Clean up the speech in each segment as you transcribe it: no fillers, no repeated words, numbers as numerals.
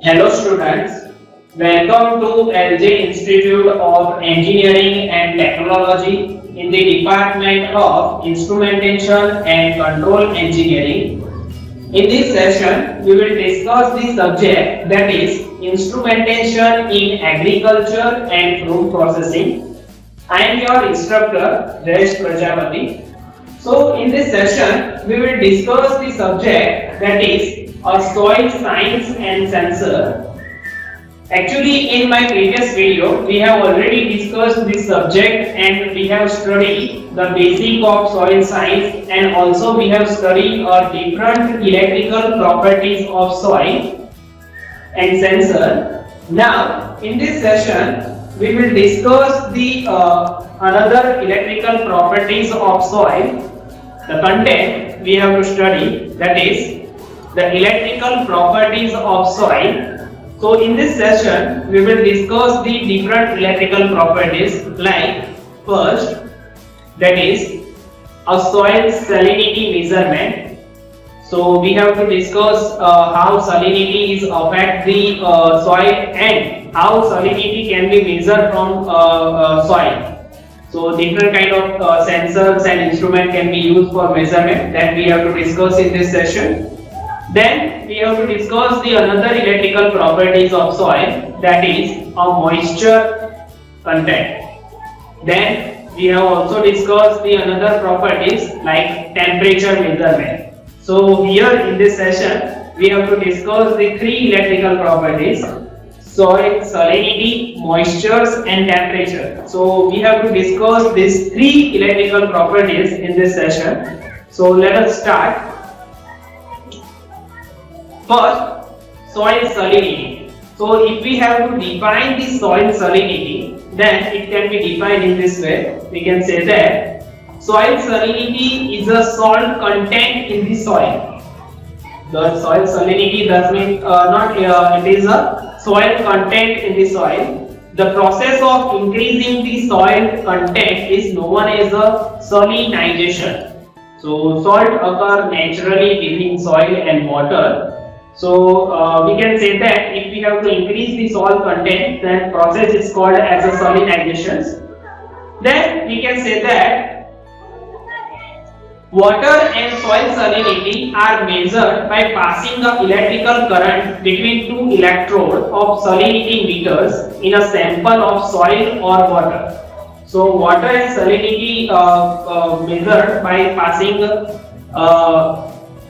Hello students, welcome to LJ Institute of Engineering and Technology in the Department of Instrumentation and Control Engineering. In this session, we will discuss the subject that is instrumentation in agriculture and food processing. I am your instructor, Jayesh Prajapati. So in this session, we will discuss the subject that is soil science and sensor. Actually, in my previous video, we have already discussed this subject and we have studied the basic of soil science, and also we have studied different electrical properties of soil and sensor. Now, in this session, we will discuss the another electrical properties of soil. The content we have to study, that is the electrical properties of soil. So in this session, we will discuss the different electrical properties, like first, that is a soil salinity measurement. So we have to discuss how salinity is affect the soil and how salinity can be measured from soil. So different kind of sensors and instrument can be used for measurement, that we have to discuss in this session. Then we have to discuss the another electrical properties of soil, that is a moisture content. Then we have also discussed the another properties like temperature measurement. So here in this session, we have to discuss the three electrical properties: soil salinity, moistures and temperature. So we have to discuss these three electrical properties in this session. So let us start. First, soil salinity. So if we have to define the soil salinity, then it can be defined in this way. We can say that soil salinity is a salt content in the soil. The soil salinity does mean it is a soil content in the soil. The process of increasing the soil content is known as a salinization. So salt occurs naturally within soil and water. So we can say that if we have to increase the salt content, then process is called as a salinization. Then we can say that water and soil salinity are measured by passing the electrical current between two electrodes of salinity meters in a sample of soil or water. So water and salinity measured by passing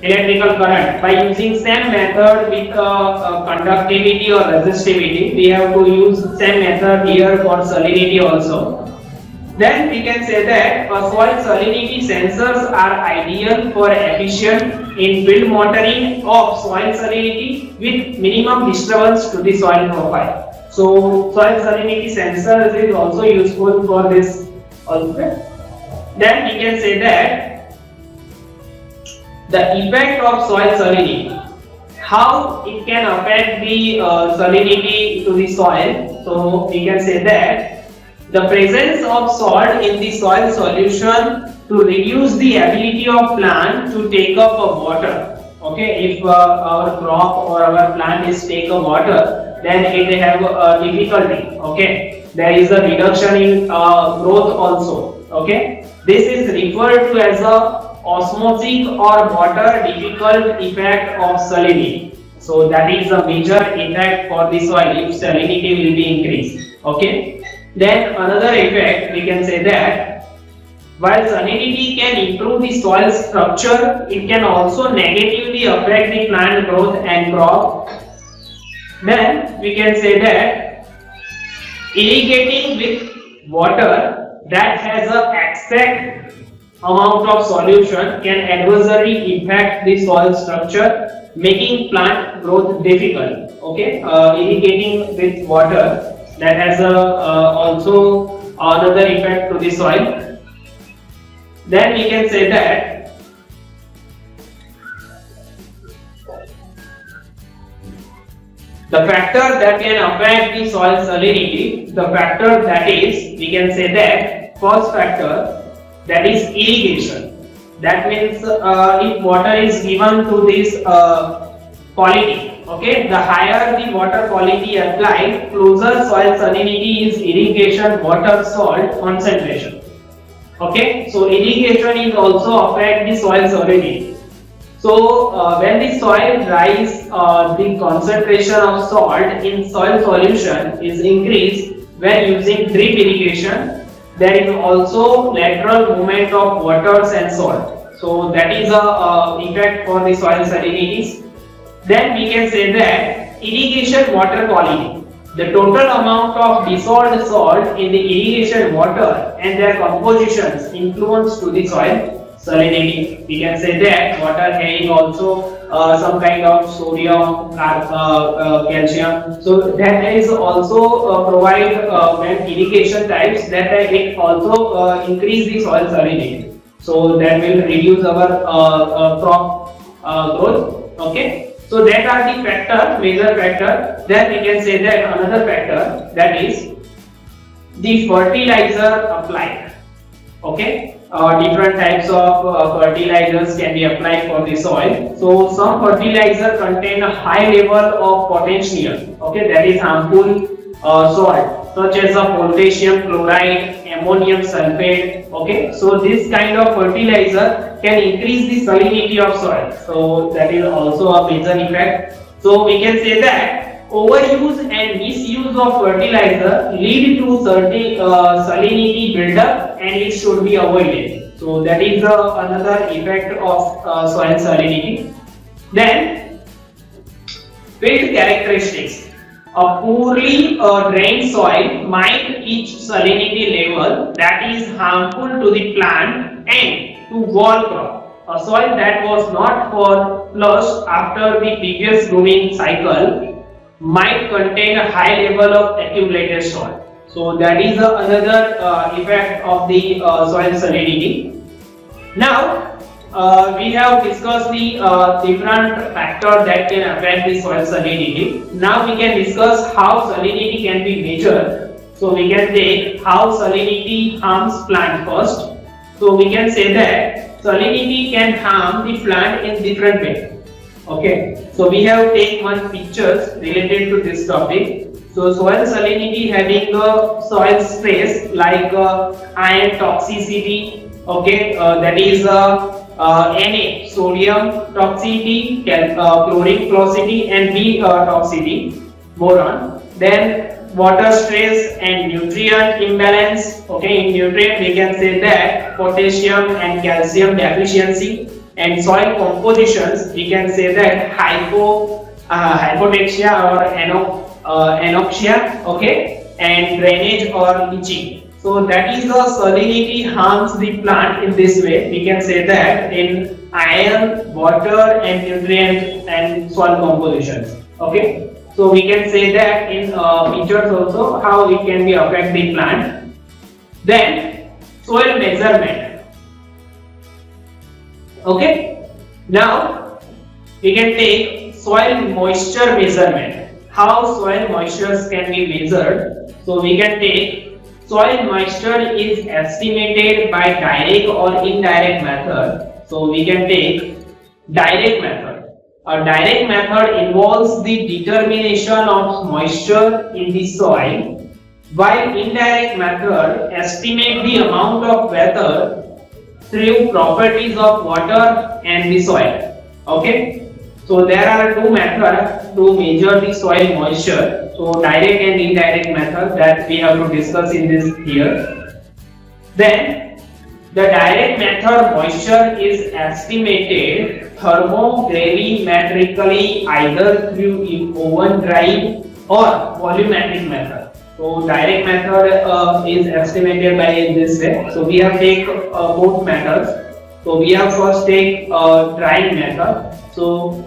electrical current by using same method with conductivity or resistivity. We have to use same method here for salinity also. Then we can say that soil salinity sensors are ideal for efficient in field monitoring of soil salinity with minimum disturbance to the soil profile. So soil salinity sensors is also useful for this also. Then we can say that the effect of soil salinity, how it can affect the salinity to the soil. So we can say that the presence of salt in the soil solution to reduce the ability of plant to take up a water. Okay, if our crop or our plant is take a water, then it have a difficulty. Okay, there is a reduction in growth also. Okay, this is referred to as a osmotic or water difficult effect of salinity. So that is a major effect for the soil if salinity will be increased. Okay. Then another effect we can say that while salinity can improve the soil structure, it can also negatively affect the plant growth and crop. Then we can say that irrigating with water that has a exact amount of solution can adversely impact the soil structure, making plant growth difficult. Okay, irrigating with water that has also another effect to the soil. Then we can say that the factor that can affect the soil salinity, the factor that is, we can say that first factor, that is irrigation. That means if water is given to this quality, Okay, the higher the water quality applied, closer soil salinity is irrigation water salt concentration. Okay, so irrigation is also affect the soil salinity. So when the soil dries, the concentration of salt in soil solution is increased when using drip irrigation. There is also lateral movement of waters and salt. So that is a effect for the soil salinities. Then we can say that irrigation water quality. The total amount of dissolved salt in the irrigation water and their compositions influence to the soil salinity. We can say that water having also some kind of sodium, calcium. So that is also provide when irrigation types that it also increase the soil salinity. So that will reduce our crop growth. Okay. So that are the factor, major factor. Then we can say that another factor, that is the fertilizer applied. Okay, different types of fertilizers can be applied for the soil. So some fertilizer contain a high level of potassium. Okay, that is harmful salt, such as potassium chloride, ammonium sulfate. Okay, so this kind of fertilizer can increase the salinity of soil. So that is also a major effect. So we can say that overuse and misuse of fertilizer lead to certain salinity buildup, and it should be avoided. So that is another effect of soil salinity. Then field characteristics. A poorly drained soil might reach salinity level that is harmful to the plant and to wall crop. A soil that was not flushed after the previous growing cycle might contain a high level of accumulated salt. So that is another effect of the soil salinity. Now we have discussed the different factors that can affect the soil salinity. Now we can discuss how salinity can be measured. So we can take how salinity harms plant first. So we can say that salinity can harm the plant in different ways. Okay, so we have take one pictures related to this topic. So soil salinity having a soil stress like iron toxicity. Okay, that is Na, sodium toxicity, chlorine toxicity, and B toxicity, boron. Then water stress and nutrient imbalance. Okay, in nutrient we can say that potassium and calcium deficiency, and soil compositions we can say that hypoxia or anoxia. Okay, and drainage or leaching. So that is the salinity harms the plant in this way. We can say that in iron, water, and nutrient and soil compositions. Okay, so we can say that in features also how it can be affect the plant. Then soil measurement. Okay, now we can take soil moisture measurement. How soil moistures can be measured? So we can take soil moisture is estimated by direct or indirect method. So we can take direct method. A direct method involves the determination of moisture in the soil, while indirect method estimate the amount of weather through properties of water and the soil. Okay, so there are two methods to measure the soil moisture. So direct and indirect method that we have to discuss in this here. Then the direct method moisture is estimated thermogravimetrically either through oven drying or volumetric method. So direct method is estimated by this way. So we have take both methods. So we have first take drying method. So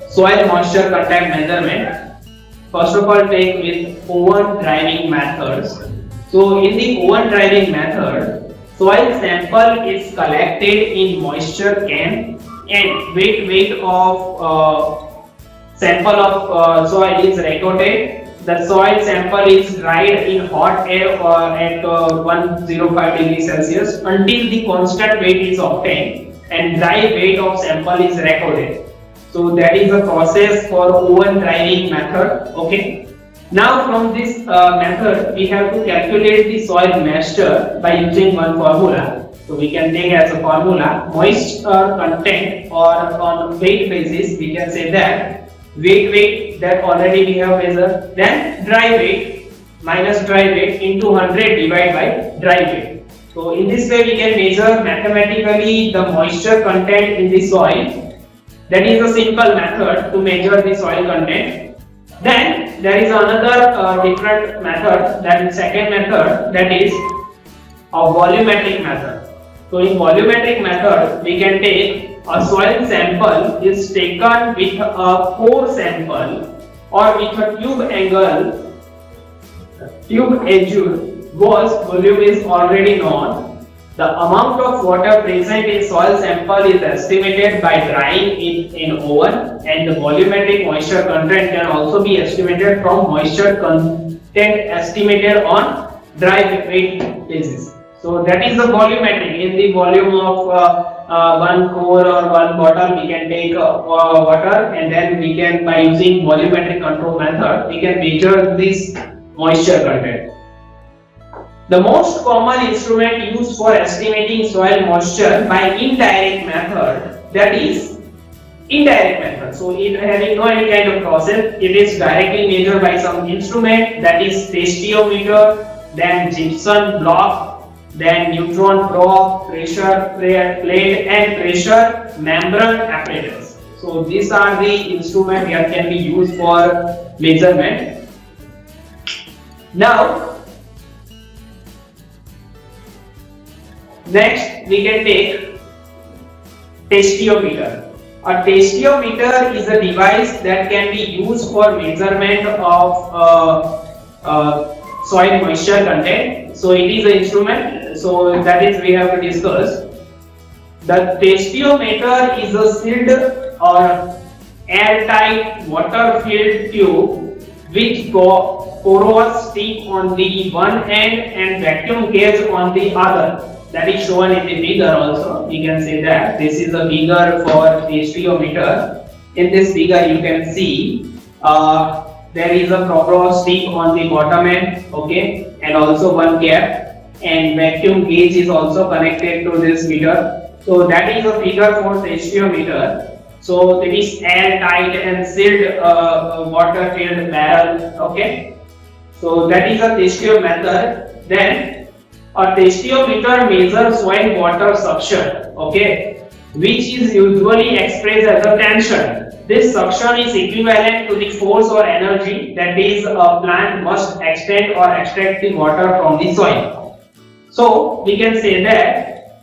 soil moisture contact measurement. First of all, take with oven drying methods. So in the oven drying method, soil sample is collected in moisture can and weight of sample of soil is recorded. The soil sample is dried in hot air at 105 degrees Celsius until the constant weight is obtained. and dry weight of sample is recorded. So that is the process for oven drying method. Okay. Now from this method we have to calculate the soil moisture by using one formula. So we can take as a formula moisture content, or on weight basis we can say that weight that already we have measured, then dry weight minus dry weight into 100 divided by dry weight. So in this way we can measure mathematically the moisture content in the soil. That is a simple method to measure the soil content. Then there is another different method, that is second method, that is a volumetric method. So in volumetric method we can take a soil sample is taken with a core sample or with a tube edge whose volume is already known. The amount of water present in soil sample is estimated by drying it in oven, and the volumetric moisture content can also be estimated from moisture content estimated on dry weight basis. So that is the volumetric. In the volume of one core or one bottle we can take water, and then we can, by using volumetric control method, we can measure this moisture content. The most common instrument used for estimating soil moisture by indirect method, that is indirect method. So it having no any kind of process, it is directly measured by some instrument, that is testiometer, then gypsum block, then neutron probe, pressure plate and pressure membrane apparatus. So these are the instruments that can be used for measurement. Now next we can take testiometer. A testiometer is a device that can be used for measurement of soil moisture content. So it is an instrument, so that is we have to discuss. The testiometer is a sealed or airtight water filled tube which porous tip on the one end and vacuum gauge on the other. That is shown in the figure also. We can say that this is a figure for testiometer. In this figure you can see there is a porous tip on the bottom end, okay, and also one cap, and vacuum gauge is also connected to this meter. So that is a figure for testiometer. So it is airtight and sealed water filled barrel, okay. So that is a testio method. Then a testiometer measures soil water suction, okay, which is usually expressed as a tension. This suction is equivalent to the force or energy that is a plant must extend or extract the water from the soil. So we can say that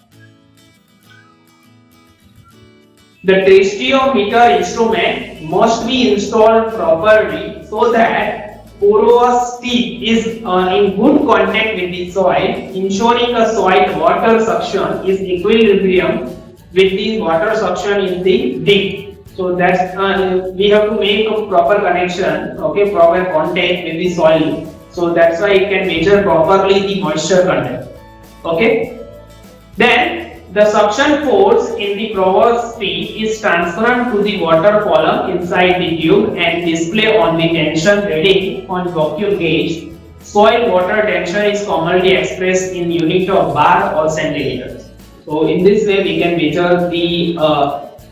the testiometer instrument must be installed properly so that porous tip is in good contact with the soil, ensuring the soil water suction is equilibrium with the water suction in the dip. So that's we have to make a proper connection, okay, proper contact with the soil. So that's why it can measure properly the moisture content, okay. Then the suction force in the porous tip is transferred to the water column inside the tube and display on the tension reading on vacuum gauge. Soil water tension is commonly expressed in unit of bar or centimeters. So in this way we can measure the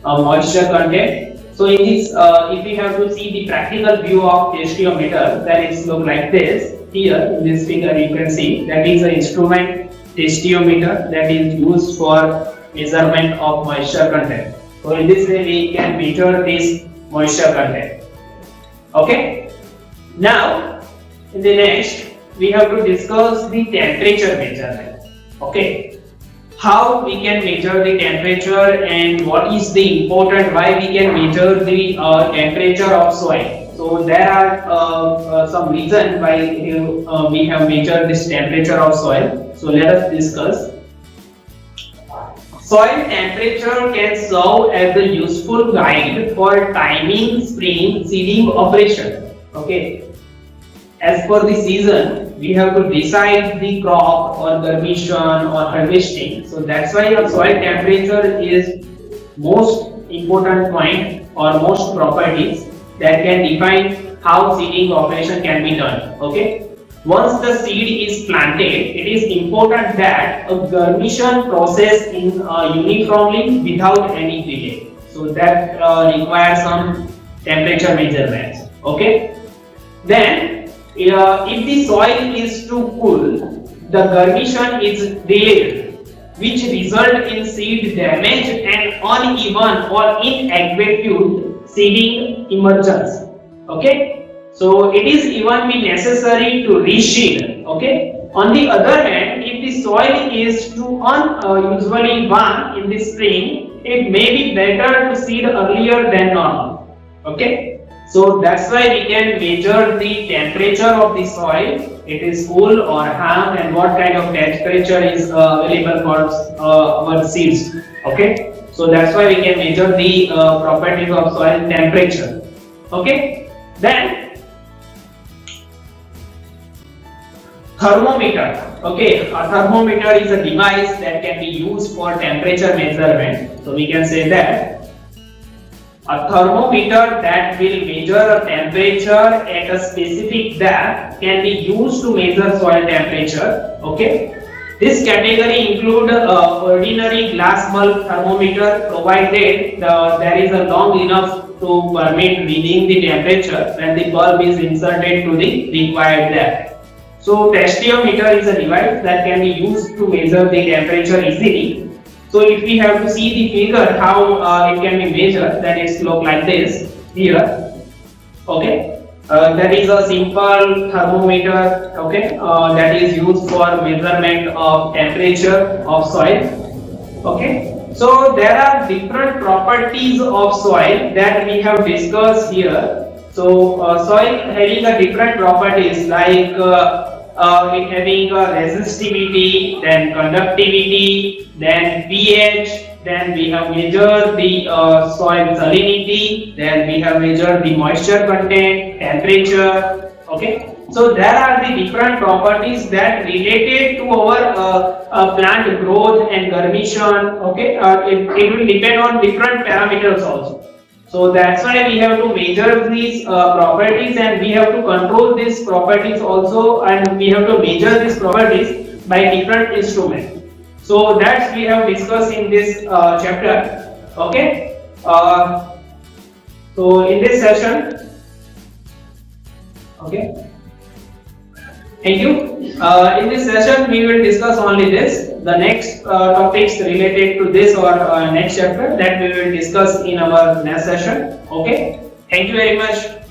moisture content. So in this, if we have to see the practical view of testiometer, then it looks like this. Here in this figure you can see that is an instrument testiometer that is used for measurement of moisture content. So in this way we can measure this moisture content. Okay. Now in the next we have to discuss the temperature measurement. Okay. How we can measure the temperature and what is the important why we can measure the temperature of soil. So there are some reasons why we have measured this temperature of soil. So let us discuss. Soil temperature can serve as a useful guide for timing spring seeding operation. Okay. As per the season, we have to decide the crop or germination or harvesting. So that's why your soil temperature is most important point or most properties that can define how seeding operation can be done. Okay. Once the seed is planted, it is important that a germination process in uniformly without any delay. So that requires some temperature measurements. Okay. Then, if the soil is too cool, the germination is delayed, which result in seed damage and uneven or inadequate seeding emergence. Okay. So it is even be necessary to reseed. Okay. On the other hand, if the soil is too unusually warm in the spring, it may be better to seed earlier than normal. Okay. So that's why we can measure the temperature of the soil. It is cool or hot, and what kind of temperature is available for our seeds. Okay. So that's why we can measure the properties of soil temperature. Okay. Then thermometer. Okay, a thermometer is a device that can be used for temperature measurement. So we can say that a thermometer that will measure a temperature at a specific depth can be used to measure soil temperature. Okay, this category include ordinary glass bulb thermometer, provided there is a long enough to permit reading the temperature when the bulb is inserted to the required depth. So testiometer is a device that can be used to measure the temperature easily. So if we have to see the figure how it can be measured, then it's look like this here. Okay, that is a simple thermometer. Okay, that is used for measurement of temperature of soil. Okay, so there are different properties of soil that we have discussed here. So soil having a different properties like it having a resistivity, then conductivity, then pH, then we have measured the soil salinity, then we have measured the moisture content, temperature. Okay, so there are the different properties that related to our plant growth and germination. Okay, it will depend on different parameters also. So that's why we have to measure these properties, and we have to control these properties also, and we have to measure these properties by different instruments. So that's we have discussed in this chapter. Okay. So in this session, okay. Thank you. In this session, we will discuss only this. The next topics related to this or next chapter that we will discuss in our next session. Okay. Thank you very much.